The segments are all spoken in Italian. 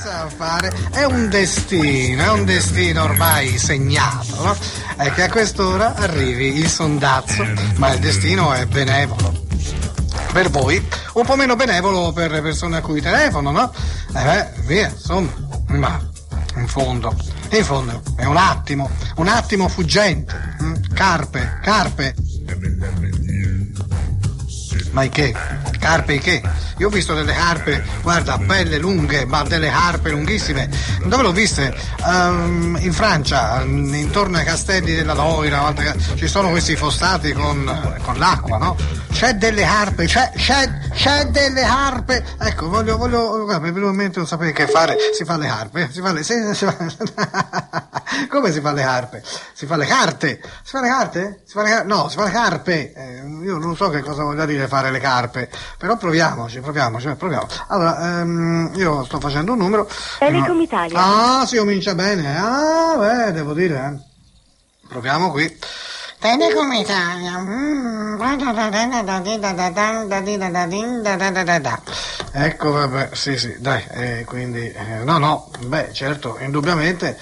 sa fare, è un destino ormai segnato, no? È che a quest'ora arrivi il sondazzo, ma il destino è benevolo. Per voi, un po' meno benevolo per le persone a cui telefono, no? Via, insomma, ma in fondo è un attimo fuggente. Carpe. Ma i che? Carpe i che? Io ho visto delle carpe, guarda, belle, lunghe, ma delle carpe lunghissime. Dove l'ho viste? In Francia, intorno ai castelli della Loira, ci sono questi fossati con l'acqua, no? C'è delle carpe, c'è delle carpe. Ecco, voglio, guarda, per il momento non sapere che fare. Si fa le carpe, come si fa le carpe? Si fa le carte? Si fa le carte? No, si fa le carpe. Io non so che cosa voglia dire fare le carpe, però proviamoci. Allora, io sto facendo un numero. Telecom Italia. Ah, si comincia bene. Devo dire. Proviamo qui. Telecom Italia. Ecco, vabbè, sì, dai, quindi, no, beh, certo, indubbiamente,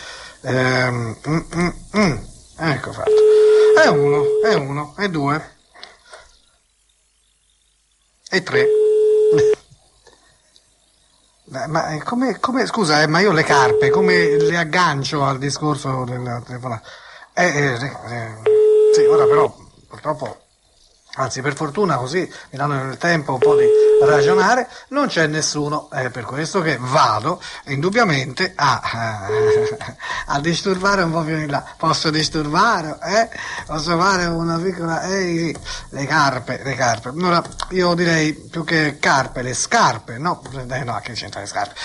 ecco fatto. È uno, è due, e tre. Ma come, scusa, ma io le carpe, come le aggancio al discorso del telefonato? Sì, ora però, purtroppo, anzi per fortuna così mi danno il tempo un po' di ragionare, non c'è nessuno, è per questo che vado indubbiamente a disturbare un po' più in là. Posso disturbare? Posso fare una piccola... sì. Le carpe. Allora, io direi più che carpe, le scarpe, no, che c'entra le scarpe?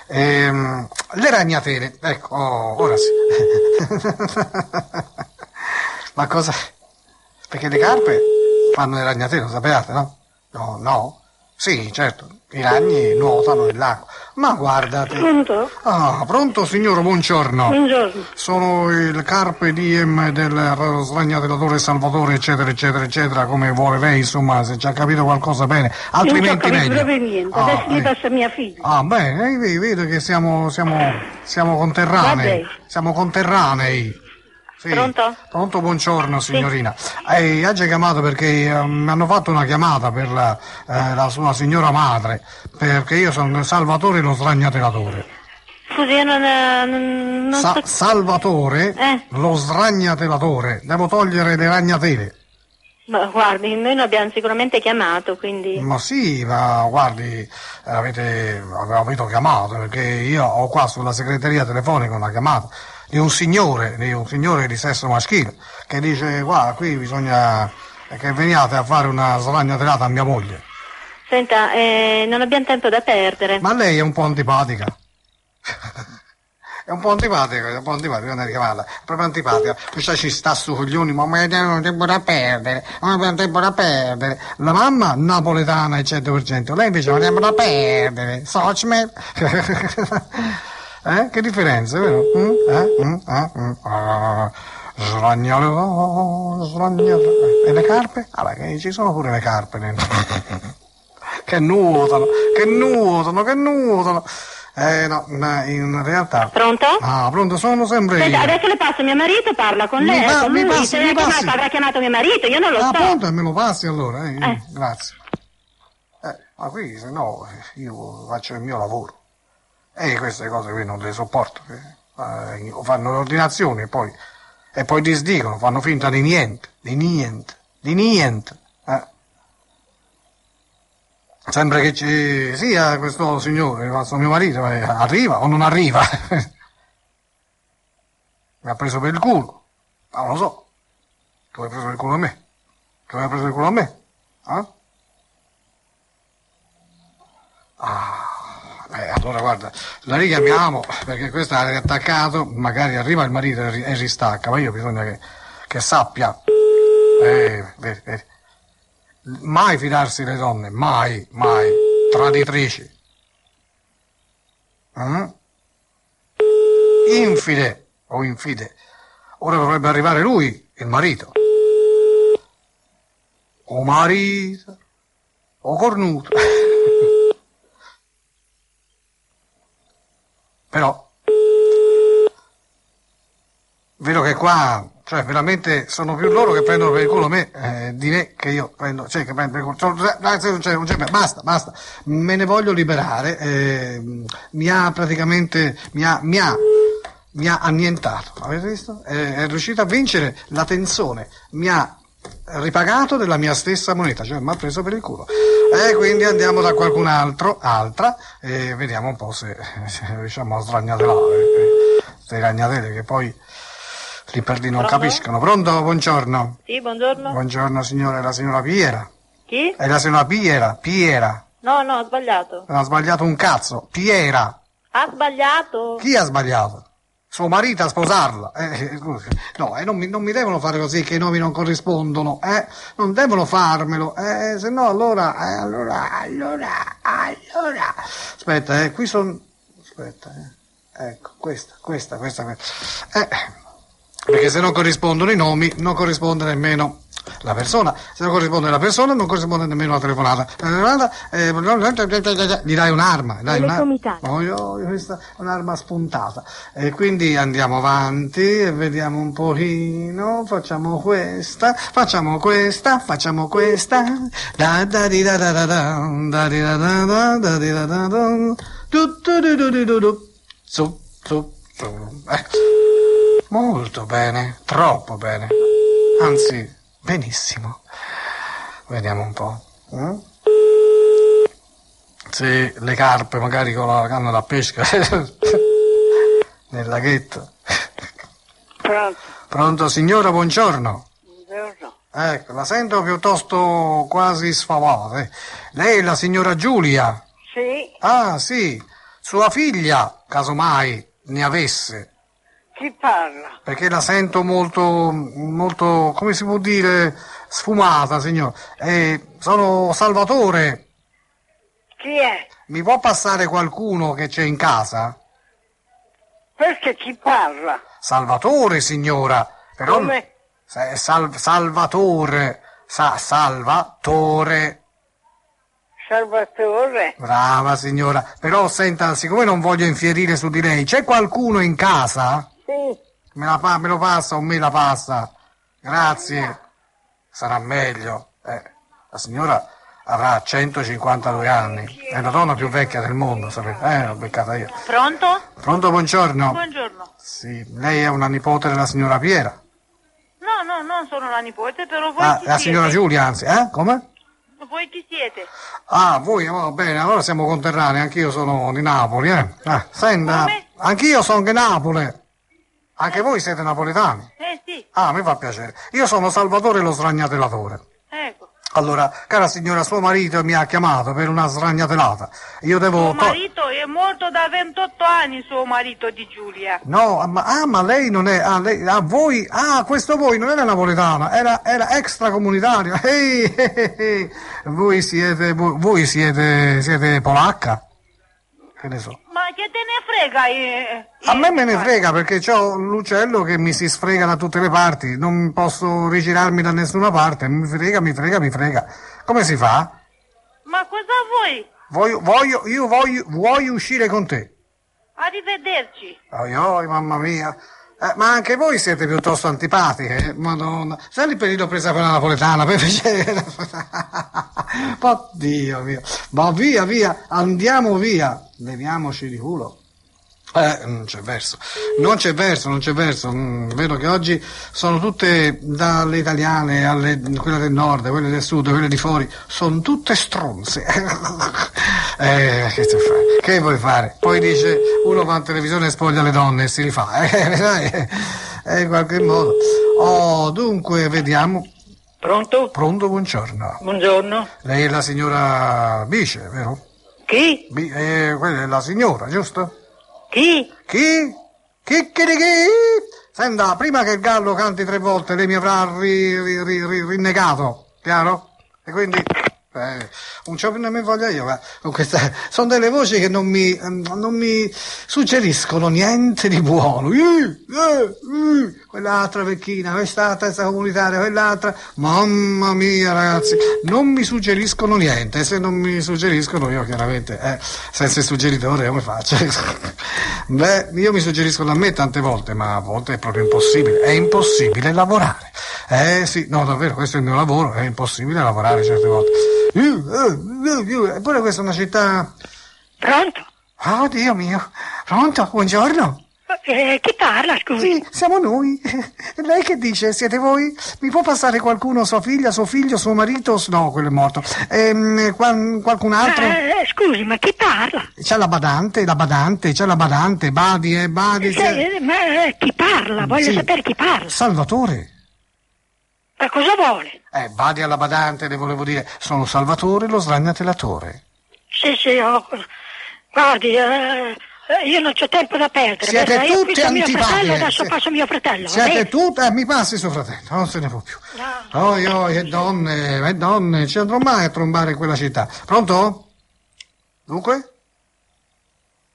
Le ragnatele, ecco, ora sì. Ma cosa? Perché le carpe fanno le ragnatele, lo sapevate, no? No? Sì, certo, i ragni nuotano nell'acqua. Ma guardate. Pronto? Ah, pronto signor, buongiorno. Buongiorno. Sono il carpe diem del sragnatelatore Salvatore, eccetera, come vuole lei, insomma, se ci ha capito qualcosa bene, altrimenti non meglio. Non proprio niente, adesso gli passa mia figlia. Ah, bene, vedo che siamo conterranei. Vabbè. Siamo conterranei. Sì. Pronto, buongiorno signorina. Sì. Ha già chiamato perché mi hanno fatto una chiamata per la sua signora madre, perché io sono Salvatore lo sragnatelatore. Scusi, io non so... Salvatore lo sragnatelatore, devo togliere le ragnatele. Ma guardi, noi non abbiamo sicuramente chiamato, quindi... Ma sì, ma guardi, avete chiamato, perché io ho qua sulla segreteria telefonica una chiamata di un signore di sesso maschile, che dice, guarda, qui bisogna che veniate a fare una sragnatelata a mia moglie. Senta, non abbiamo tempo da perdere. Ma lei è un po' antipatica. È un po' antipatica, non è chiamarla, è proprio antipatica. Questa ci sta su coglioni, ma non ho tempo da perdere. La mamma napoletana, il 100%, lei invece non ha tempo da perdere. Sochme. Che differenza, vero? Sragnalo. E le carpe? Ah, beh, ci sono pure le carpe. Che nuotano. No, ma in realtà... Pronto? Ah, pronto, sono sempre Senta, io. adesso le passo mio marito, parla con lei. Mi passi. Se avrà chiamato mio marito, io non lo so. Pronto, e me lo passi allora, grazie. Ma qui, se no, io faccio il mio lavoro. Queste cose qui non le sopporto. Fanno le ordinazioni e poi disdicono, fanno finta di niente. Sempre che ci sia questo signore, questo mio marito, arriva o non arriva? Mi ha preso per il culo. Non lo so. Tu hai preso il culo a me? Allora guarda, la richiamiamo perché questo è attaccato, magari arriva il marito e ristacca, ma io bisogna che sappia. Vedi. Mai fidarsi delle donne, mai, traditrici. Infide o infide. Ora dovrebbe arrivare lui, il marito. O marito, o cornuto. Però vedo che qua, cioè veramente sono più loro che prendono per il culo me, di me che io prendo, cioè che prendo per il culo. Non c'è, basta, me ne voglio liberare, mi ha praticamente, mi ha annientato, avete visto? È riuscito a vincere la tensione, mi ha ripagato della mia stessa moneta, cioè mi ha preso per il culo. E quindi andiamo da qualcun altra, e vediamo un po' se riusciamo a sdragnare là, queste ragnatele che poi lì per lì non Pronto? capiscono. Pronto? Buongiorno. Sì, buongiorno. Buongiorno signore, è la signora Piera. Chi? È la signora Piera. No, ho sbagliato. Non ha sbagliato un cazzo. Piera. Ha sbagliato? Chi ha sbagliato? Suo marito a sposarla. Scusi. No, non mi devono fare così che i nomi non corrispondono. Non devono farmelo. Se no allora. Aspetta, qui sono. Aspetta, ecco, questa. Perché se non corrispondono i nomi, non corrisponde nemmeno la persona. Se non corrisponde la persona, non corrisponde nemmeno la telefonata. Gli dai un'arma. Questa è un'arma spuntata. E quindi andiamo avanti e vediamo un pochino. Facciamo questa. Da da di da da da da di da da da da di da da da. Su. Molto bene, troppo bene, anzi, benissimo. Vediamo un po'. Sì, le carpe magari con la canna da pesca nel laghetto. Pronto signora, buongiorno. Buongiorno. Ecco, la sento piuttosto quasi sfavata. Lei è la signora Giulia? Sì, Ah, sì, sua figlia, casomai ne avesse. chi parla? Perché la sento molto, come si può dire, sfumata, signor. Sono Salvatore. Chi è? Mi può passare qualcuno che c'è in casa? Perché chi parla? Salvatore, signora. Però Come? Salvatore. Salvatore. Salvatore? Brava, signora. Però, senta, siccome non voglio infierire su di lei, c'è qualcuno in casa? Sì, Me lo passa o me la passa? Grazie. Sarà meglio. La signora avrà 152 anni. È la donna più vecchia del mondo, sapete? L'ho beccata io. Pronto? Pronto, buongiorno. Buongiorno. Sì, lei è una nipote della signora Piera? No, non sono la nipote, però voi Ah, chi la siete? signora Giulia, anzi. Come? Voi chi siete? Ah, voi, va bene, allora siamo conterranei, anch'io sono di Napoli, Senta, Come? anch'io sono di Napoli. Anche voi siete napoletani? Sì, Ah, mi fa piacere. Io sono Salvatore lo sragnatelatore. ecco. Allora, cara signora, suo marito mi ha chiamato per una sragnatelata. Io devo... Suo marito è morto da 28 anni, suo marito di Giulia. No, ma lei non è... voi... questo voi non era napoletana, era extracomunitario. Voi siete polacca? Che ne so. Ma che te ne frega? A me ne frega perché c'ho l'uccello che mi si sfrega da tutte le parti, non posso rigirarmi da nessuna parte, mi frega. Come si fa? Ma cosa vuoi? Voglio uscire con te. Arrivederci. Oi, mamma mia. Ma anche voi siete piuttosto antipatiche, madonna. Sai il periodo presa per la napoletana, per piacere. Oddio mio. Ma via, andiamo via. Leviamoci di culo. Non c'è verso. Vedo che oggi sono tutte, dalle italiane quelle del nord, quelle del sud, quelle di fuori, sono tutte stronze. Che vuoi fare? Poi dice, uno va in televisione e spoglia le donne e si rifà. In qualche modo. Dunque, vediamo. pronto? Pronto, buongiorno. Buongiorno. Lei è la signora Bice, vero? Chi? Quella è la signora, giusto? Chi? Chi? Chi? Senta, prima che il gallo canti 3 volte, lei mi avrà rinnegato, chiaro? E quindi Non c'ho più nemmeno voglia io, ma con sono delle voci che non mi suggeriscono niente di buono. Quell'altra vecchina, questa testa comunitaria, quell'altra, mamma mia ragazzi, non mi suggeriscono niente, se non mi suggeriscono io chiaramente, senza il suggeritore come faccio? Beh, io mi suggeriscono a me tante volte, ma a volte è proprio impossibile, è impossibile lavorare. Sì, no davvero, questo è il mio lavoro, è impossibile lavorare certe volte. Eppure questa è una città... Pronto? Oh Dio mio, pronto, buongiorno. Chi parla, scusi? Sì, siamo noi. E lei che dice? Siete voi? Mi può passare qualcuno, sua figlia, suo figlio, suo marito? No, quello è morto. Qualcun altro? Scusi, ma chi parla? C'è la badante, badi. Ma chi parla? Voglio sapere chi parla. Salvatore. Ma cosa vuole? Badi alla badante, le volevo dire. Sono Salvatore, lo sragnatelatore. Sì, guardi, io non c'ho tempo da perdere. Siete tutti antipatici. Adesso passo mio fratello. Siete tutti... mi passi suo fratello, non se ne può più. No. Che donne, ci andrò mai a trombare in quella città. Pronto? Dunque?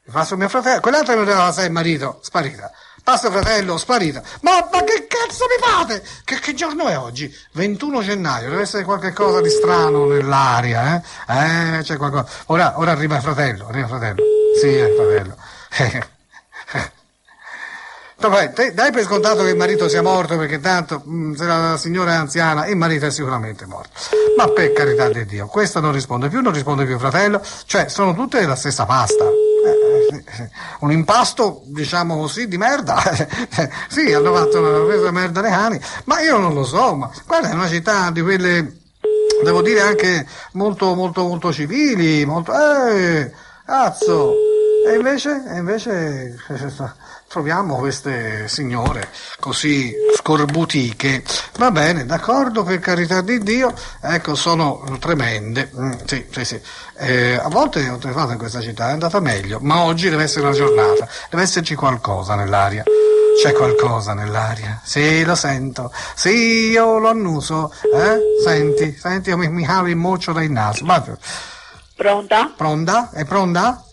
Passo mio fratello. Quell'altra non era sei marito, sparita. Passo fratello, sparita. Ma che cazzo mi fate? Che giorno è oggi? 21 gennaio, deve essere qualche cosa di strano nell'aria, c'è qualcosa. Ora arriva il fratello. Sì, il fratello. Dai per scontato che il marito sia morto, perché tanto se la signora è anziana il marito è sicuramente morto. Ma per carità di Dio, questa non risponde più il fratello, cioè sono tutte della stessa pasta. Un impasto, diciamo così, di merda. Sì, hanno fatto una presa merda dei cani, ma io non lo so, ma guarda, è una città di quelle, devo dire, anche molto molto molto civili, molto cazzo. E invece troviamo queste signore così scorbutiche. Va bene, d'accordo, per carità di Dio, ecco, sono tremende. Sì. A volte ho trovato in questa città, è andata meglio, ma oggi deve essere una giornata, deve esserci qualcosa nell'aria. C'è qualcosa nell'aria. Sì, lo sento. Sì, io lo annuso. Senti, io mi cavo il moccio dal naso. Pronta? Pronta? È pronta?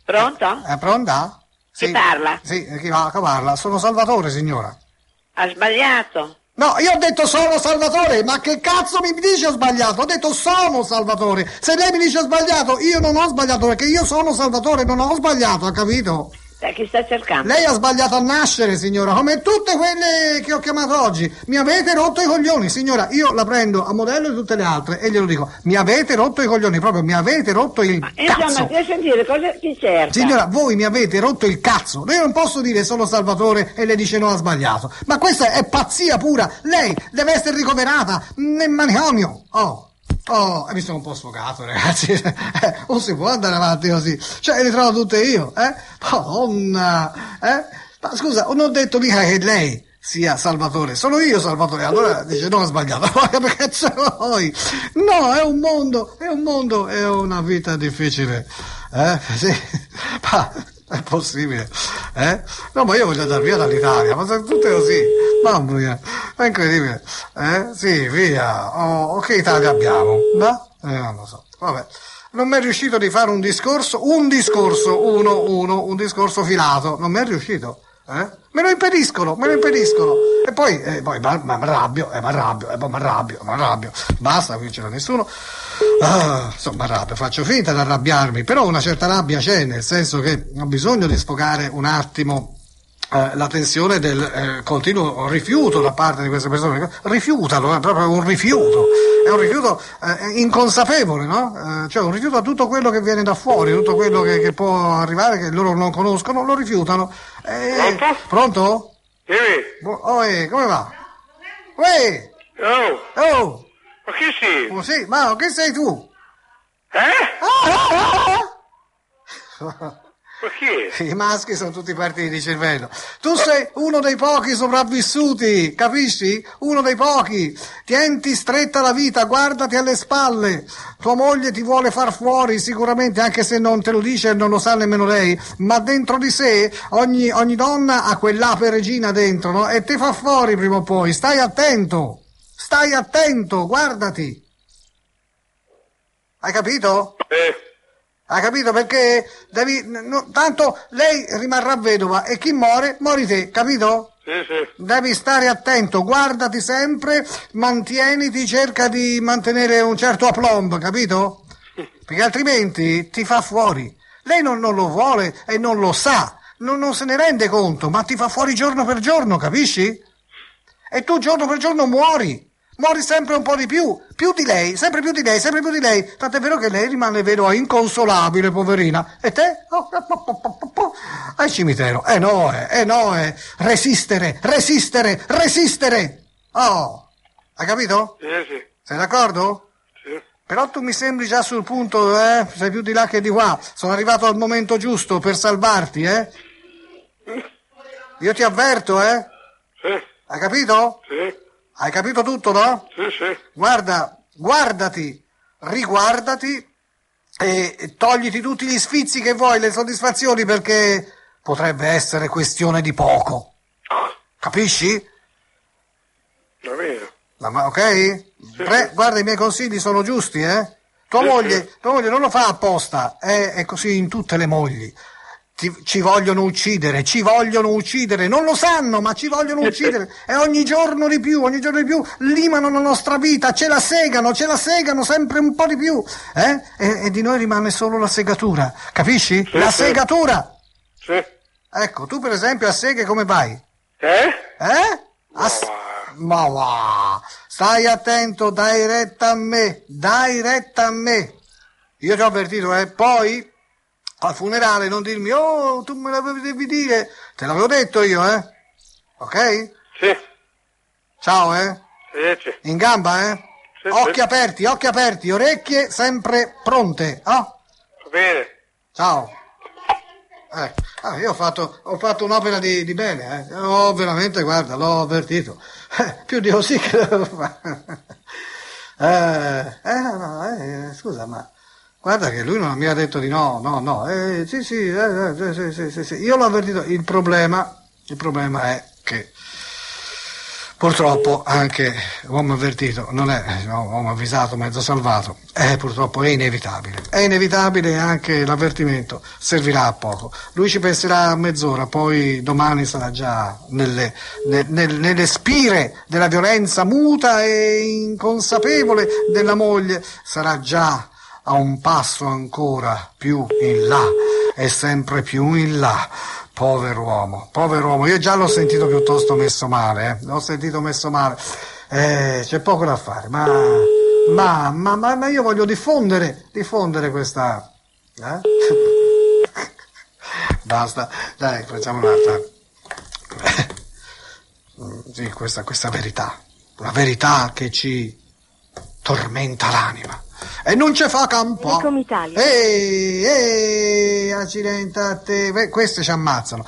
Pronta? È pronta? Sì. Chi parla? Sì, chi parla? Sono Salvatore, signora. Ha sbagliato. No, io ho detto sono Salvatore, ma che cazzo mi dice ho sbagliato? Ho detto sono Salvatore. Se lei mi dice ho sbagliato, io non ho sbagliato, perché io sono Salvatore, non ho sbagliato, ha capito? Da chi sta cercando? Lei ha sbagliato a nascere, signora, come tutte quelle che ho chiamato oggi. Mi avete rotto i coglioni, signora. Io la prendo a modello di tutte le altre e glielo dico. Mi avete rotto i coglioni, proprio mi avete rotto il cazzo. Insomma, devo sentire cosa chi cerca. Signora, voi mi avete rotto il cazzo. Io non posso dire sono Salvatore e lei dice no, ha sbagliato. Ma questa è pazzia pura. Lei deve essere ricoverata nel manicomio. Mi sono un po' sfogato, ragazzi. Non si può andare avanti così. Cioè, le trovo tutte io, Madonna, Ma scusa, non ho detto mica che lei sia Salvatore. Sono io Salvatore. Allora dice no, ho sbagliato. Perché c'è voi? No, è un mondo, è una vita difficile. Sì. È possibile, No, ma io voglio andare via dall'Italia, ma sono tutte così. Mamma mia, è incredibile. Sì, via. Che Italia abbiamo? No? Non lo so. Vabbè. Non mi è riuscito di fare un discorso filato. Non mi è riuscito. Me lo impediscono. E poi mi arrabbio. Basta, qui non c'era nessuno. Insomma, arrabbio, faccio finta di arrabbiarmi, però una certa rabbia c'è, nel senso che ho bisogno di sfogare un attimo la tensione del continuo rifiuto da parte di queste persone. Rifiutano, è proprio un rifiuto. È un rifiuto inconsapevole, no? Cioè un rifiuto a tutto quello che viene da fuori, tutto quello che può arrivare, che loro non conoscono, lo rifiutano. Pronto? Sì. Come va? Uè! Oh! Ma chi sei? Sì, ma che sei tu? Ma chi? I maschi sono tutti partiti di cervello. Tu sei uno dei pochi sopravvissuti, capisci? Uno dei pochi. Tienti stretta la vita, guardati alle spalle. Tua moglie ti vuole far fuori sicuramente, anche se non te lo dice e non lo sa nemmeno lei, ma dentro di sé ogni donna ha quell'ape regina dentro, no? E te fa fuori prima o poi. Stai attento, guardati. Hai capito? Hai capito? Perché tanto lei rimarrà vedova e chi muore, muori te, capito? Sì. Devi stare attento, guardati sempre, mantieniti, cerca di mantenere un certo aplomb, capito? Perché altrimenti ti fa fuori. Lei non lo vuole e non lo sa, non se ne rende conto, ma ti fa fuori giorno per giorno, capisci? E tu giorno per giorno muori sempre un po' di più di lei, sempre più di lei, tant'è vero che lei rimane vedova inconsolabile, poverina, e te? Al cimitero, resistere, oh, hai capito? Sì. Sei d'accordo? Sì. Però tu mi sembri già sul punto, sei più di là che di qua, sono arrivato al momento giusto per salvarti, Io ti avverto, Sì. Hai capito? Sì. Hai capito tutto, no? Sì. Guardati, riguardati e togliti tutti gli sfizi che vuoi, le soddisfazioni, perché potrebbe essere questione di poco. Capisci? Va bene. Ok? Guarda, i miei consigli sono giusti, Tua moglie non lo fa apposta, è così in tutte le mogli. Ci vogliono uccidere, non lo sanno, ma ci vogliono uccidere, e ogni giorno di più, limano la nostra vita, ce la segano sempre un po' di più, e di noi rimane solo la segatura, capisci? Sì, la sì. segatura! Sì. Ecco, tu per esempio a seghe come vai? Ma va, stai attento, dai retta a me, io ti ho avvertito, poi al funerale non dirmi, oh, tu me l'avevi dire, te l'avevo detto io, ok? Sì. Ciao, Sì. in gamba, Sì, occhi aperti, orecchie sempre pronte, oh? Va bene. Ciao. Io ho fatto un'opera di bene, veramente, guarda, l'ho avvertito, più di così che devo fare. Scusa, ma guarda che lui non mi ha detto di no, sì, io l'ho avvertito, il problema è che purtroppo anche uomo avvertito non è uomo avvisato, mezzo salvato, purtroppo è inevitabile, e anche l'avvertimento servirà a poco. Lui ci penserà mezz'ora, poi domani sarà già nelle spire della violenza muta e inconsapevole della moglie, sarà già a un passo ancora più in là e sempre più in là. Povero uomo, io già l'ho sentito piuttosto messo male, c'è poco da fare, ma io voglio diffondere questa, Basta, dai, facciamo un'altra. Sì, questa verità, una verità che ci tormenta l'anima. E non ce fa campo. Telecom Italia. Accidenta a te. Queste ci ammazzano,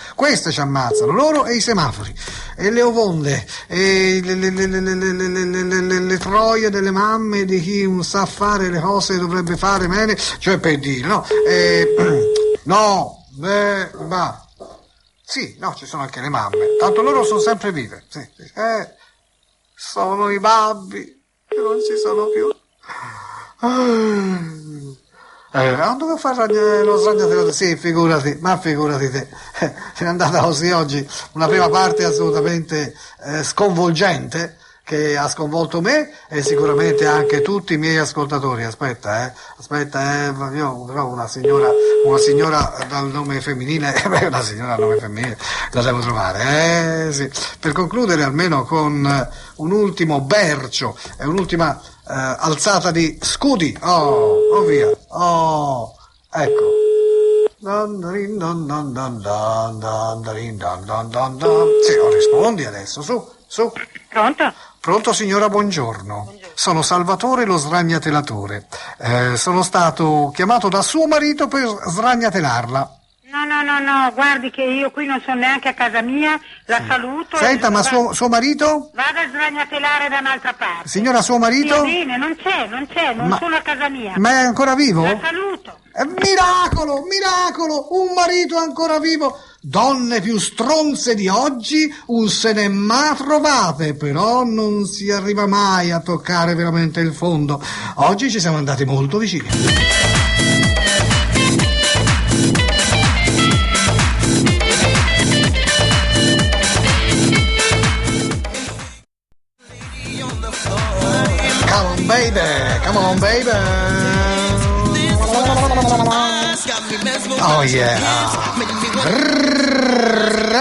loro e i semafori, e le ovonde, e le troie delle mamme di chi non sa fare le cose che dovrebbe fare bene, cioè per dire, ma sì, ci sono anche le mamme, tanto loro sono sempre vive, sì. Sono i babbi che non ci sono più. Non dovevo fare lo sragnatelo, sì, figurati te, è andata così oggi, una prima parte assolutamente sconvolgente, che ha sconvolto me e sicuramente anche tutti i miei ascoltatori. Aspetta, io però una signora dal nome femminile, una signora dal nome femminile la devo trovare, sì. Per concludere almeno con un ultimo bercio e un'ultima alzata di scudi, via, ecco. Sì, rispondi adesso, su. Pronto? Pronto signora, buongiorno. Sono Salvatore lo sragnatelatore. Sono stato chiamato da suo marito per sragnatelarla. No, guardi che io qui non sono neanche a casa mia, la saluto. Senta, ma suo marito? Vada a sragnatelare da un'altra parte. Signora, suo marito? Sì, bene, non c'è, non sono a casa mia. Ma è ancora vivo? La saluto. Miracolo, un marito ancora vivo. donne più stronze di oggi un se ne mai trovate, però non si arriva mai a toccare veramente il fondo. Oggi ci siamo andati molto vicini. Come on baby, come on baby. Oh yeah.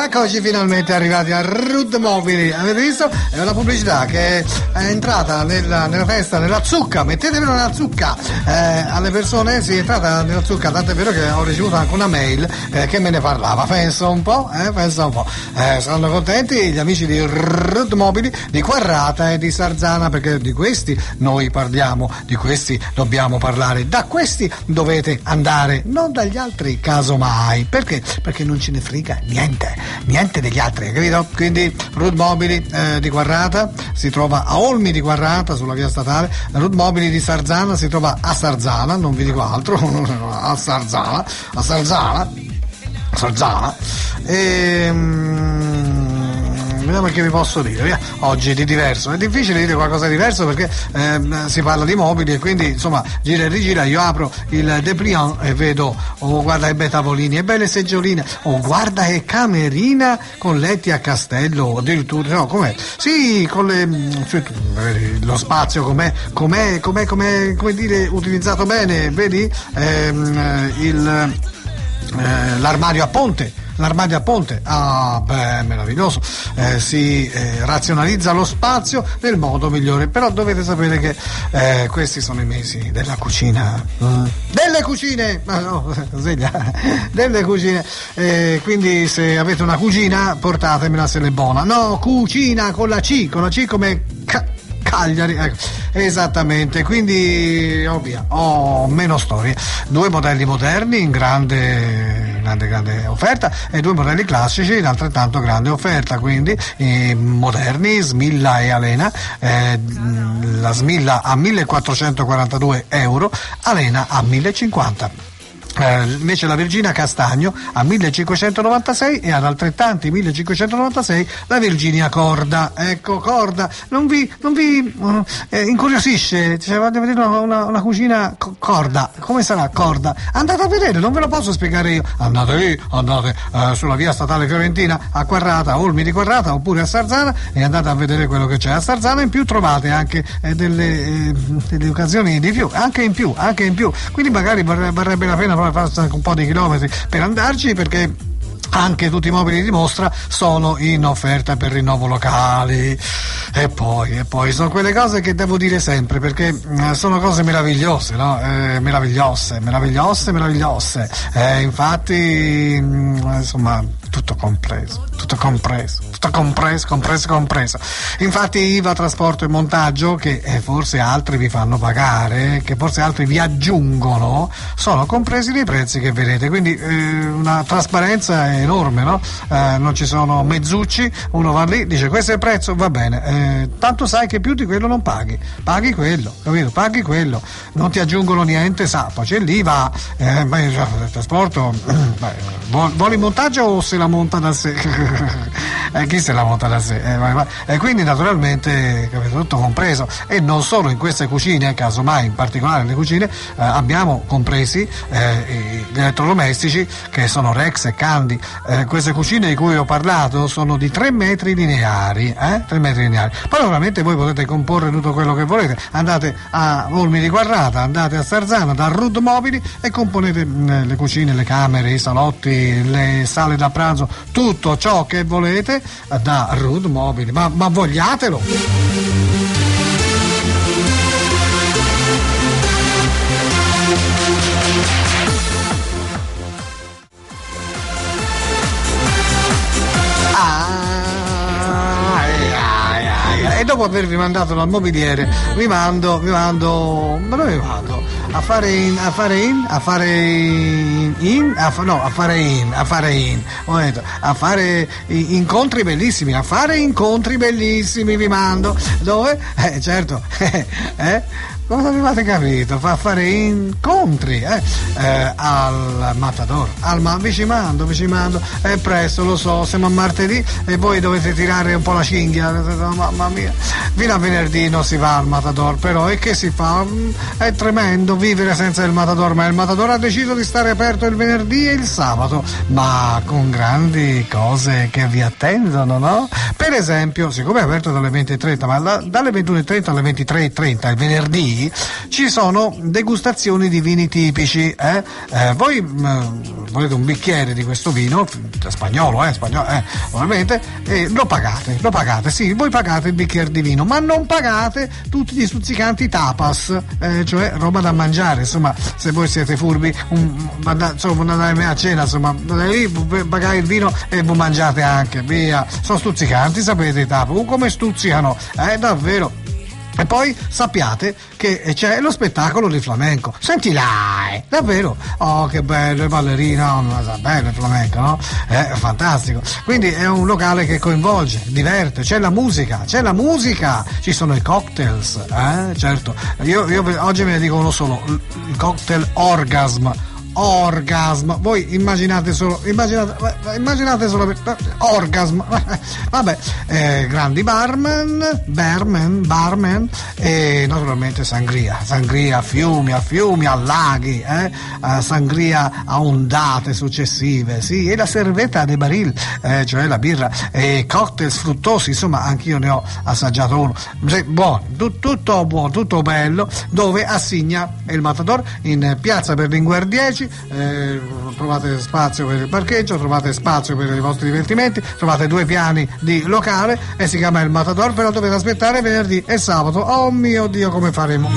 Eccoci finalmente arrivati a Rud Mobili. Avete visto? È una pubblicità che è entrata nella testa, nella zucca. Mettetevelo nella zucca. Alle persone si è entrata nella zucca, tant'è vero che ho ricevuto anche una mail che me ne parlava. Pensa un po'. Saranno contenti gli amici di Rud Mobili di Quarrata e di Sarzana, perché di questi noi parliamo, di questi dobbiamo parlare, da questi dovete andare, non dagli altri casomai. Perché? Perché non ce ne frega niente degli altri, capito? Quindi Rud Mobili di Quarrata si trova a Olmi di Quarrata sulla via statale, Rud Mobili di Sarzana si trova a Sarzana, non vi dico altro, a Sarzana vediamo che vi posso dire, via. Oggi di diverso, è difficile dire qualcosa di diverso perché si parla di mobili e quindi insomma gira e rigira, io apro il dépliant e vedo, oh guarda che bei tavolini e belle seggioline, oh guarda che camerina con letti a castello, addirittura, no com'è? Sì, con lo spazio com'è come dire utilizzato bene, vedi? L'armadio a ponte, meraviglioso, si razionalizza lo spazio nel modo migliore, però dovete sapere che questi sono i mesi della cucina, delle cucine, ma no, delle cucine, quindi se avete una cucina portatemela se l'è buona, no, cucina con la C come Cagliari, ecco, esattamente, quindi via, meno storie, 2 modelli moderni in grande offerta e 2 modelli classici in altrettanto grande offerta, quindi moderni, Smilla e Alena, la Smilla a 1.442 euro, Alena a 1.050. Invece la Virginia Castagno a 1.596 e ad altrettanti 1.596 la Virginia Corda. Ecco, Corda non vi incuriosisce, cioè, voglio vedere una cucina Corda, come sarà Corda? Andate a vedere, non ve lo posso spiegare io, andate sulla via statale Fiorentina a Quarrata, Olmi di Quarrata, oppure a Sarzana, e andate a vedere quello che c'è a Sarzana. In più trovate anche delle occasioni di più, anche in più, quindi magari varrebbe la pena farsi anche un po' di chilometri per andarci, perché anche tutti i mobili di mostra sono in offerta per rinnovo locali. E poi sono quelle cose che devo dire sempre, perché sono cose meravigliose, no? Meravigliose. Infatti, insomma, tutto compreso. Infatti IVA, trasporto e montaggio, che forse altri vi fanno pagare, che forse altri vi aggiungono, sono compresi nei prezzi che vedete, quindi una trasparenza enorme, no? Non ci sono mezzucci, uno va lì, dice questo è il prezzo, va bene, tanto sai che più di quello non paghi quello, capito? Paghi quello, non ti aggiungono niente, poi c'è l'IVA, il trasporto, vuole il montaggio o se la monta da sé? Chi se la monta da sé? E quindi naturalmente, capito, tutto compreso, e non solo in queste cucine, casomai in particolare le cucine abbiamo compresi gli elettrodomestici, che sono Rex e Candy. Queste cucine di cui ho parlato sono di 3 metri lineari, 3 metri lineari. Poi ovviamente voi potete comporre tutto quello che volete, andate a Olmi di Quarrata, andate a Sarzana da Rud Mobili e componete le cucine, le camere, i salotti, le sale da pranzo, tutto ciò che volete da Rud Mobili, ma vogliatelo! E dopo avervi mandato dal mobiliere vi mando, ma dove vado? A fare incontri bellissimi, vi mando. Dove? Certo, Cosa mi avete capito? Fa fare incontri al Matador. Vi ci mando, è presto, lo so, siamo a martedì e voi dovete tirare un po' la cinghia. Mamma mia, fino a venerdì non si va al Matador, però e che si fa? È tremendo vivere senza il Matador, ma il Matador ha deciso di stare aperto il venerdì e il sabato, ma con grandi cose che vi attendono, no? Per esempio, siccome è aperto dalle 20:30, ma dalle 21:30 alle 23:30 il venerdì ci sono degustazioni di vini tipici. Voi volete un bicchiere di questo vino spagnolo, ovviamente, lo pagate, sì, voi pagate il bicchiere di vino, ma non pagate tutti gli stuzzicanti tapas, cioè roba da mangiare. Insomma, se voi siete furbi, andate a cena, insomma, lì pagate il vino e voi mangiate anche, via. Sono stuzzicanti, sapete i tapas, come stuzzicano, davvero. E poi sappiate che c'è lo spettacolo di flamenco. Senti là, davvero? Oh, che bello, i ballerini, bello il flamenco, no? È fantastico. Quindi è un locale che coinvolge, diverte, c'è la musica, ci sono i cocktails, certo. Io oggi ve ne dico uno solo, il cocktail Orgasm. Voi immaginate solo Orgasm. Vabbè, grandi barman e naturalmente sangria a fiumi, a laghi, sangria a ondate successive, sì, e la cerveza de baril, cioè la birra, e cocktail fruttosi, insomma, anch'io ne ho assaggiato uno. Buono, tutto buono, tutto bello, dove assigna il Matador in piazza Berlinguer 10. Trovate spazio per il parcheggio, trovate spazio per i vostri divertimenti, trovate 2 piani di locale e si chiama il Matador, però dovete aspettare venerdì e sabato. Oh mio Dio, come faremo?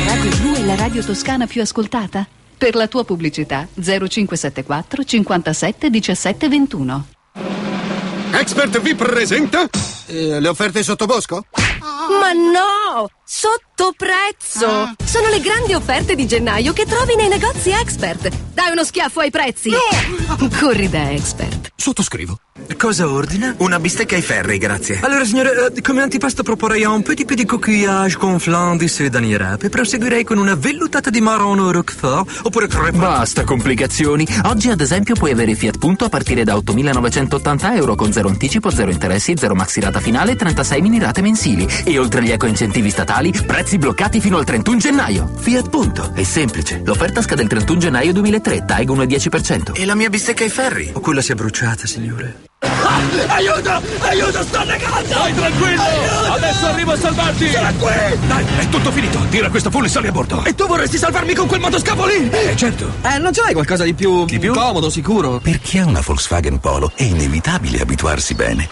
Radio 2 è la radio toscana più ascoltata? Per la tua pubblicità 0574 57 17 21. Expert vi presenta le offerte sotto bosco? Ma no! Sotto prezzo! Sono le grandi offerte di gennaio che trovi nei negozi Expert. Dai uno schiaffo ai prezzi! No! Corri da Expert. Sottoscrivo. Cosa ordina? Una bistecca ai ferri, grazie. Allora, signore, come antipasto proporrei un petit peu di coquillage con flan di sedani rap e proseguirei con una vellutata di marron roquefort oppure Basta complicazioni. Oggi, ad esempio, puoi avere Fiat Punto a partire da 8.980 euro con 0 anticipo, 0 interessi, 0 maxirata finale e 36 mini rate mensili. E oltre agli eco-incentivi statali, prezzi bloccati fino al 31 gennaio. Fiat Punto. È semplice. L'offerta scade il 31 gennaio 2003, TAG 1,10%. E la mia bistecca ai ferri? O quella si è bruciata, signore. Aiuto, sto negando! Stai tranquillo! Aiuto! Adesso arrivo a salvarti! Sono qui! Dai, è tutto finito! Tira questo full e sali a bordo! E tu vorresti salvarmi con quel motoscafo lì? Certo! Non ce l'hai qualcosa di più comodo, sicuro? Per chi ha una Volkswagen Polo è inevitabile abituarsi bene.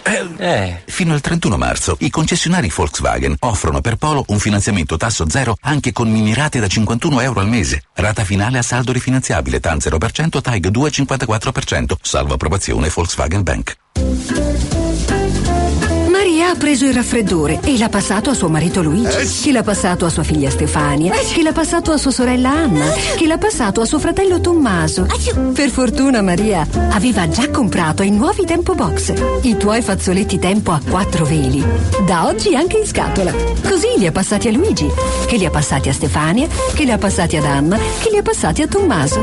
Fino al 31 marzo i concessionari Volkswagen offrono per Polo un finanziamento tasso zero anche con mini rate da 51 euro al mese. Rata finale a saldo rifinanziabile, TAN 0%, TAG 2,54%, salvo approvazione Volkswagen Bank. Maria ha preso il raffreddore e l'ha passato a suo marito Luigi, che l'ha passato a sua figlia Stefania, che l'ha passato a sua sorella Anna, che l'ha passato a suo fratello Tommaso. Per fortuna Maria aveva già comprato i nuovi Tempo Box, i tuoi fazzoletti Tempo a 4 veli, da oggi anche in scatola. Così li ha passati a Luigi, che li ha passati a Stefania, che li ha passati ad Anna, che li ha passati a Tommaso.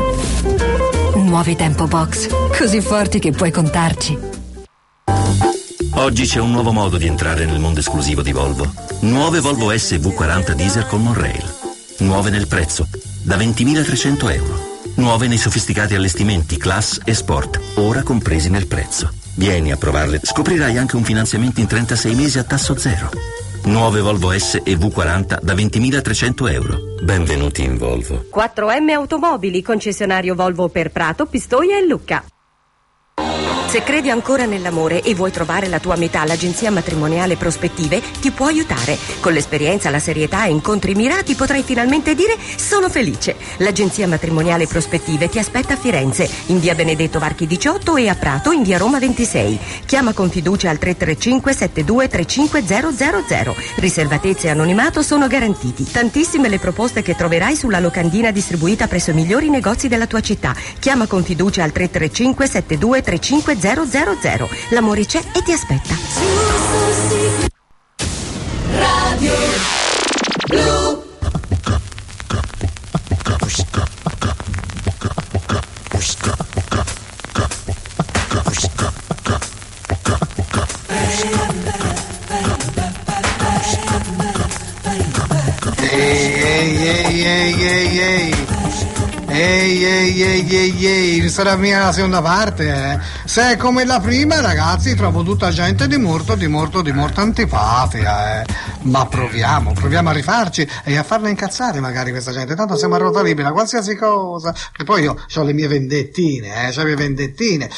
Nuovi Tempo Box, così forti che puoi contarci. Oggi c'è un nuovo modo di entrare nel mondo esclusivo di Volvo. Nuove Volvo S V40 diesel con monorail. Nuove nel prezzo, da 20.300 euro. Nuove nei sofisticati allestimenti Class e Sport, ora compresi nel prezzo. Vieni a provarle, scoprirai anche un finanziamento in 36 mesi a tasso zero. Nuove Volvo S e V40 da 20.300 euro. Benvenuti in Volvo. 4M Automobili, concessionario Volvo per Prato, Pistoia e Lucca. Se credi ancora nell'amore e vuoi trovare la tua metà, l'agenzia matrimoniale Prospettive ti può aiutare. Con l'esperienza, la serietà e incontri mirati potrai finalmente dire sono felice. L'agenzia matrimoniale Prospettive ti aspetta a Firenze, in via Benedetto Varchi 18 e a Prato in via Roma 26. Chiama con fiducia al 335 72 35000. Riservatezza e anonimato sono garantiti. Tantissime le proposte che troverai sulla locandina distribuita presso i migliori negozi della tua città. Chiama con fiducia al 335 72 35000. L'amore c'è e ti aspetta. Radio Blu. Ehi, sarà mia la seconda parte, eh? Se è come la prima, ragazzi, trovo tutta gente di molto antipatica, eh? Ma proviamo a rifarci e a farla incazzare magari questa gente, tanto siamo a ruota libera, qualsiasi cosa. E poi io ho le mie vendettine,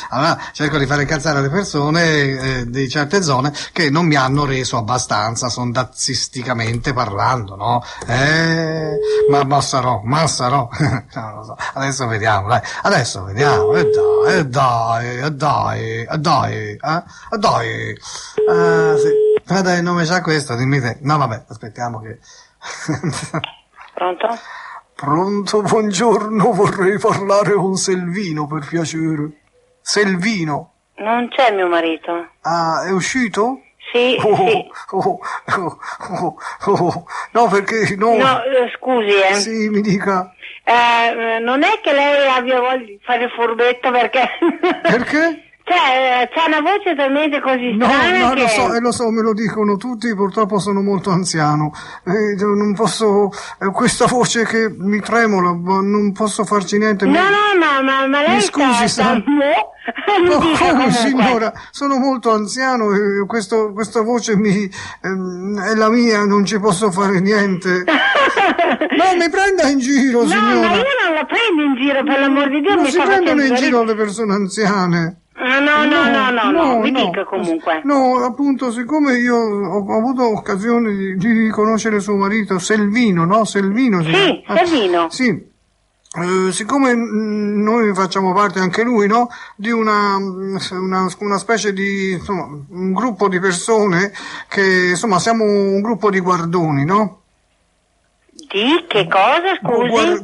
allora cerco di fare incazzare le persone di certe zone che non mi hanno reso abbastanza sondazzisticamente parlando, no? Ma sarò. No, non lo so. Adesso vediamo, dai. Sì. Guarda il nome c'ha questo, dimmi te. No, vabbè, aspettiamo che... Pronto? Pronto, buongiorno, vorrei parlare con Selvino, per piacere. Selvino? Non c'è mio marito. Ah, è uscito? Sì, sì. No, perché no. No, scusi, Sì, mi dica. Non è che lei abbia voglia di fare il furbetto perché... Perché? Cioè, c'ha una voce talmente così strana No, che... lo so, me lo dicono tutti, purtroppo sono molto anziano. Non posso... questa voce che mi tremola, non posso farci niente. No, ma lei mi scusi, signora, sono molto anziano e questa voce è la mia, non ci posso fare niente. No, mi prenda in giro, signora. No, ma io non la prendo in giro, per l'amor di Dio. Non si prendono in giro le persone anziane. No, mi dica comunque. No, appunto, siccome io ho avuto occasione di conoscere suo marito, Selvino, no? Selvino. Sì, Selvino. Sì. Siccome noi facciamo parte anche lui, no? Di una specie di, insomma, un gruppo di persone che, insomma, siamo un gruppo di guardoni, no? Di che cosa, scusi?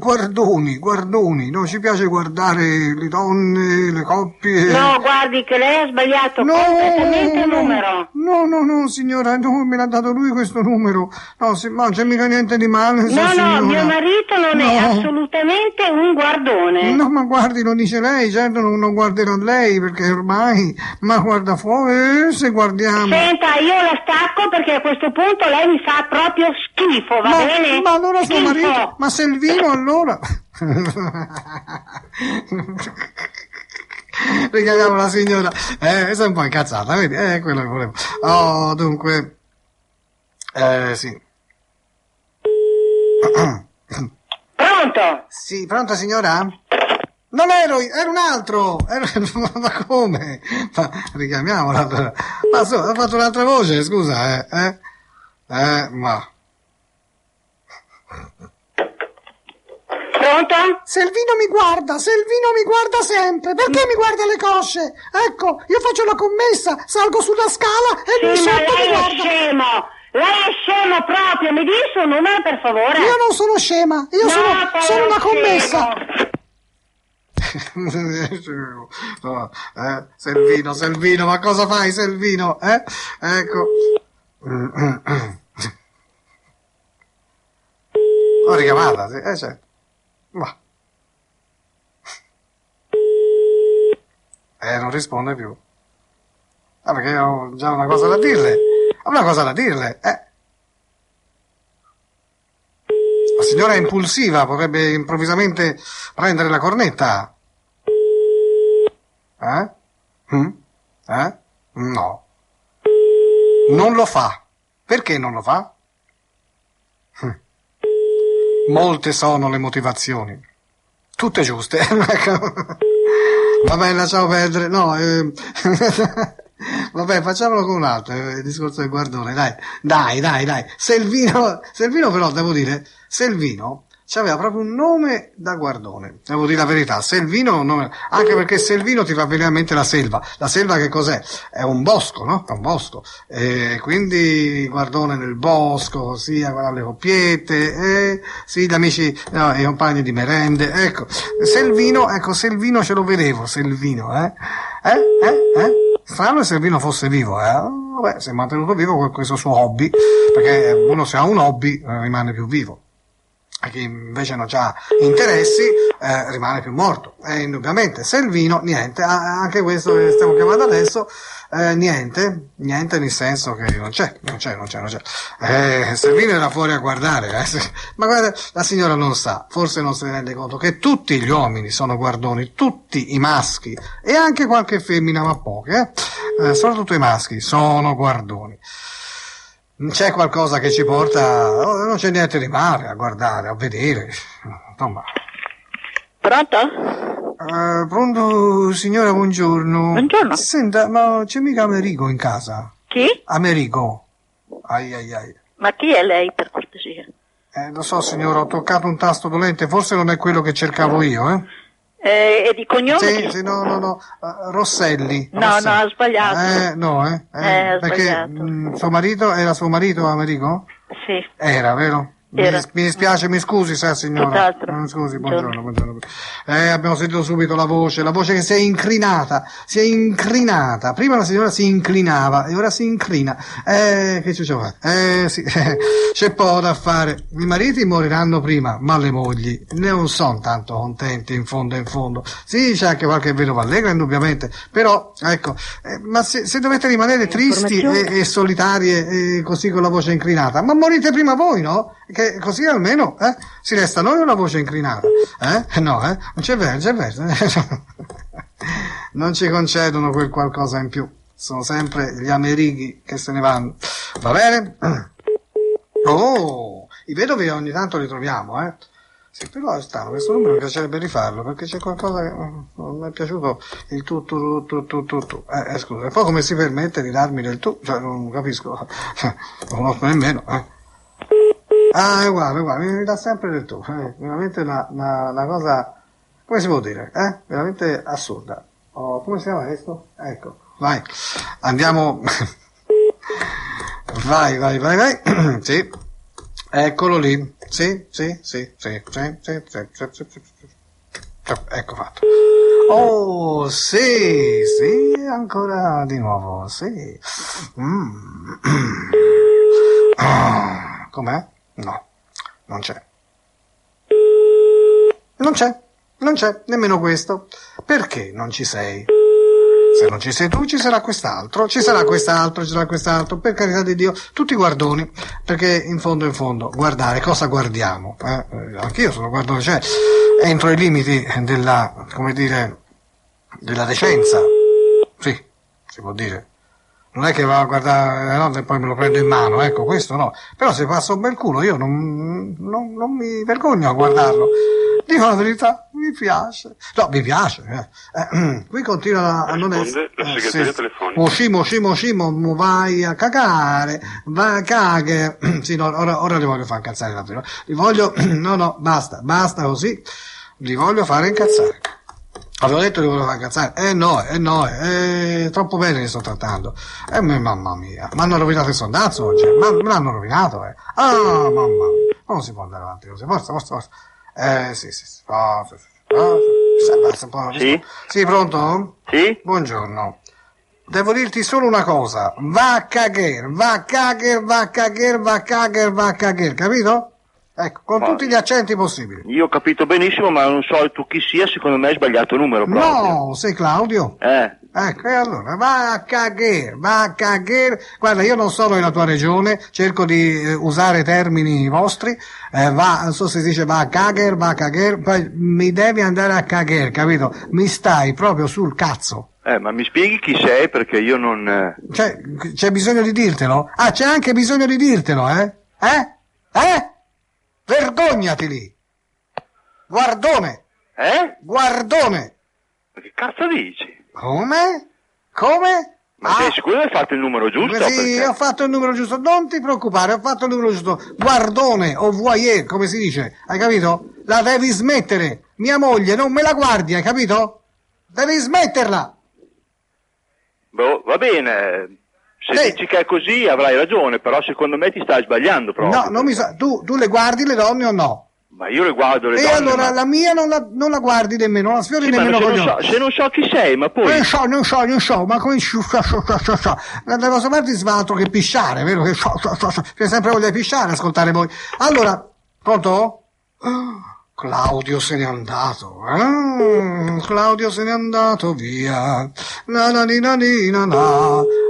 Guardoni, no? Ci piace guardare le donne, le coppie. No, guardi che lei ha sbagliato completamente il numero. No, signora, no, me l'ha dato lui questo numero. No, ma c'è mica niente di male. No, mio marito non è assolutamente un guardone. No, ma guardi, lo dice lei, certo non guarderò lei, perché ormai, ma guarda fuori, se guardiamo. Senta, io la stacco perché a questo punto lei mi fa proprio schifo, va bene? Ma allora suo marito, ma Selvino allora. Richiamiamo la signora, sei un po' incazzata, vedi? È quello che volevo. Oh, dunque, sì. Pronto? Sì, pronto signora? Non era un altro! Ma come? Ma richiamiamola. Ma so, ha fatto un'altra voce, scusa, ma... Pronto? Selvino mi guarda sempre, perché mi guarda le cosce? Ecco, io faccio la commessa, salgo sulla scala e lui sotto mi guarda. Lei è scemo proprio, mi dia il suo numero per favore. Io non sono scema, sono una commessa. Selvino, ma cosa fai, Selvino? Ecco. Ho richiamata, sì, certo. Ma. Non risponde più. Ah, perché ho già una cosa da dirle. La signora è impulsiva, potrebbe improvvisamente prendere la cornetta. No. Non lo fa. Perché non lo fa? Molte sono le motivazioni. Tutte giuste. Vabbè, lasciamo perdere, no, vabbè, facciamolo con un altro, il discorso del guardone, dai. Selvino però, devo dire, Selvino c'aveva proprio un nome da guardone, devo dire la verità. Selvino è un nome, anche perché Selvino ti fa venire a mente la selva che cos'è? È un bosco, no? È un bosco, quindi guardone nel bosco, così a guardare le coppiette, sì, gli amici, no, i compagni di merende, ecco, Selvino ce lo vedevo, Selvino, strano che Selvino fosse vivo, vabbè, si è mantenuto vivo con questo suo hobby, perché uno se ha un hobby rimane più vivo. A chi invece non ha interessi rimane più morto. E indubbiamente Selvino, niente, anche questo che stiamo chiamando adesso, niente nel senso che non c'è. Selvino era fuori a guardare, ma guarda, la signora non sa, forse non se ne rende conto che tutti gli uomini sono guardoni, tutti i maschi e anche qualche femmina, ma poche, soprattutto i maschi sono guardoni. C'è qualcosa che ci porta, non c'è niente di male a guardare, a vedere, insomma. Pronto? Pronto, signora, buongiorno. Buongiorno. Senta, ma c'è mica Amerigo in casa? Chi? Amerigo. Ai. Ma chi è lei, per cortesia? Lo so, signora, ho toccato un tasto dolente, forse non è quello che cercavo io, E di cognome? Sì, no, Rosselli. No, ha sbagliato. Perché suo marito, era suo marito Amerigo? Sì. Era, vero? Era. Mi dispiace, mi scusi, signora. Scusi, buongiorno. Abbiamo sentito subito la voce che si è incrinata. Prima la signora si inclinava e ora si incrina. Che ci vuole fare? Sì, c'è poco da fare. I mariti moriranno prima, ma le mogli non sono tanto contenti in fondo. Sì, c'è anche qualche vedova allegra, indubbiamente, però, ecco, ma se dovete rimanere tristi e solitarie, così con la voce incrinata, ma morite prima voi, no? Che così almeno si resta noi una voce incrinata, no, non c'è verso non ci concedono quel qualcosa in più, sono sempre gli amerighi che se ne vanno, va bene? I vedovi ogni tanto li troviamo, sì, però è strano, questo numero mi piacerebbe rifarlo perché c'è qualcosa che non mi è piaciuto, il tu. Scusa, e poi come si permette di darmi del tu? Cioè, non capisco, non lo conosco nemmeno, è uguale, mi dà sempre del tu, veramente una cosa, come si può dire, veramente assurda. Come si chiama questo? Ecco, vai, andiamo, vai, sì, eccolo lì, sì, ecco fatto. Oh, sì, ancora di nuovo, sì. Com'è? No, non c'è, nemmeno questo. Perché non ci sei? Se non ci sei tu, ci sarà quest'altro, per carità di Dio, tutti guardoni, perché in fondo, guardare, cosa guardiamo? Anch'io sono guardone, cioè, entro i limiti della, come dire, della decenza, sì, si può dire. Non è che va a guardare no, e poi me lo prendo in mano, ecco, questo no. Però se passa un bel culo io non mi vergogno a guardarlo. Dico la verità, mi piace. No, mi piace. Qui continua a non essere... la segreteria telefonica. Moshimo, vai a cagare, vai a cagare. Sì, no, ora li voglio far incazzare davvero. No, basta così. Li voglio fare incazzare. Avevo detto che volevo far incazzare. No, troppo bene li sto trattando. Mamma mia, mi hanno rovinato il sondazzo oggi. Me l'hanno rovinato, mamma mia. Non si può andare avanti così. Forza. Sì. Sì, pronto? Sì? Buongiorno. Devo dirti solo una cosa. Va a cagare, capito? Ecco, con tutti gli accenti possibili. Io ho capito benissimo, ma non so tu chi sia, secondo me hai sbagliato il numero proprio. No, sei Claudio. Ecco, e allora, va a cagare. Guarda, io non sono nella tua regione, cerco di usare termini vostri, non so se si dice va a cagare, poi mi devi andare a cagare, capito? Mi stai proprio sul cazzo. Ma mi spieghi chi sei, perché io non... C'è bisogno di dirtelo? C'è anche bisogno di dirtelo, Vergognati lì! Guardone! Guardone! Ma che cazzo dici? Come? Come? Ma sei sicuro che hai fatto il numero giusto? Sì, Perché? ho fatto il numero giusto, non ti preoccupare, ho fatto il numero giusto. Guardone o voyeur, come si dice, hai capito? La devi smettere. Mia moglie non me la guardi, hai capito? Devi smetterla. Boh, va bene. Se dici che è così avrai ragione, però secondo me ti stai sbagliando proprio. No, non mi sa. Tu le guardi le donne o no? Ma io le guardo le donne. E allora ma... la mia non la guardi nemmeno, non la sfiori sì, nemmeno con gli occhi. Se non so chi sei, ma poi... Non so, ma come so. Devo saperti svalto che pisciare, vero? Che sempre voglia pisciare, ascoltare voi. Allora, pronto? Claudio se n'è andato, Claudio se n'è andato via.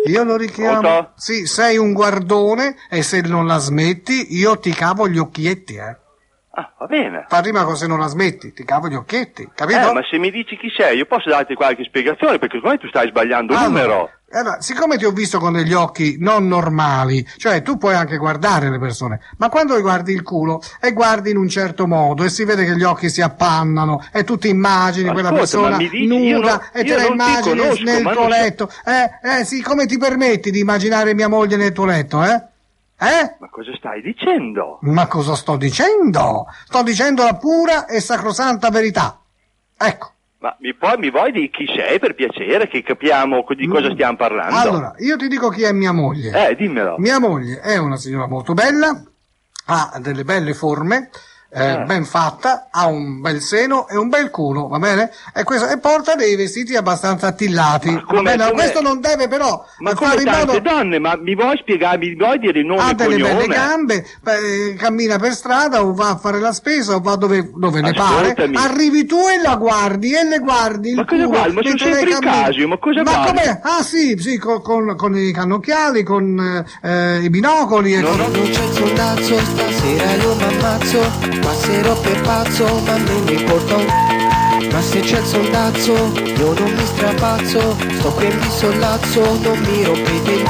Io lo richiamo. Pronto? Sì, sei un guardone e se non la smetti io ti cavo gli occhietti, Ah, va bene. Fa rima con se non la smetti, ti cavo gli occhietti, capito? Ma se mi dici chi sei, io posso darti qualche spiegazione, perché secondo me tu stai sbagliando il numero. Allora, siccome ti ho visto con degli occhi non normali, cioè tu puoi anche guardare le persone, ma quando guardi il culo e guardi in un certo modo e si vede che gli occhi si appannano e tu ti immagini quella persona nuda e te la immagini nel tuo letto, sì, come ti permetti di immaginare mia moglie nel tuo letto, Ma cosa stai dicendo? Ma cosa sto dicendo? Sto dicendo la pura e sacrosanta verità. Ecco. Ma mi vuoi dire chi sei, per piacere, che capiamo di cosa stiamo parlando? Allora, io ti dico chi è mia moglie. Dimmelo. Mia moglie è una signora molto bella, ha delle belle forme, ben fatta, ha un bel seno e un bel culo, va bene? E porta dei vestiti abbastanza attillati. Va bene? Questo non deve però ma fare come in tante modo... donne, ma mi vuoi spiegare, mi vuoi dire il nome Ha e delle cognome? belle gambe, cammina per strada o va a fare la spesa o va dove ne pare. Ascoltami. Arrivi tu e la guardi e le guardi il Ma cosa culo. guardi? Ma sono mentre lei sempre in cammina. casio, ma cosa Ma guardi? com'è? Ah sì, con i cannocchiali, con i binocoli e Non c'è il soldazzo, stasera io m'ammazzo, passerò per pazzo, ma non mi importa ma se c'è il soldazzo, io non mi strapazzo, sto qui e mi sollazzo, non mi rompete il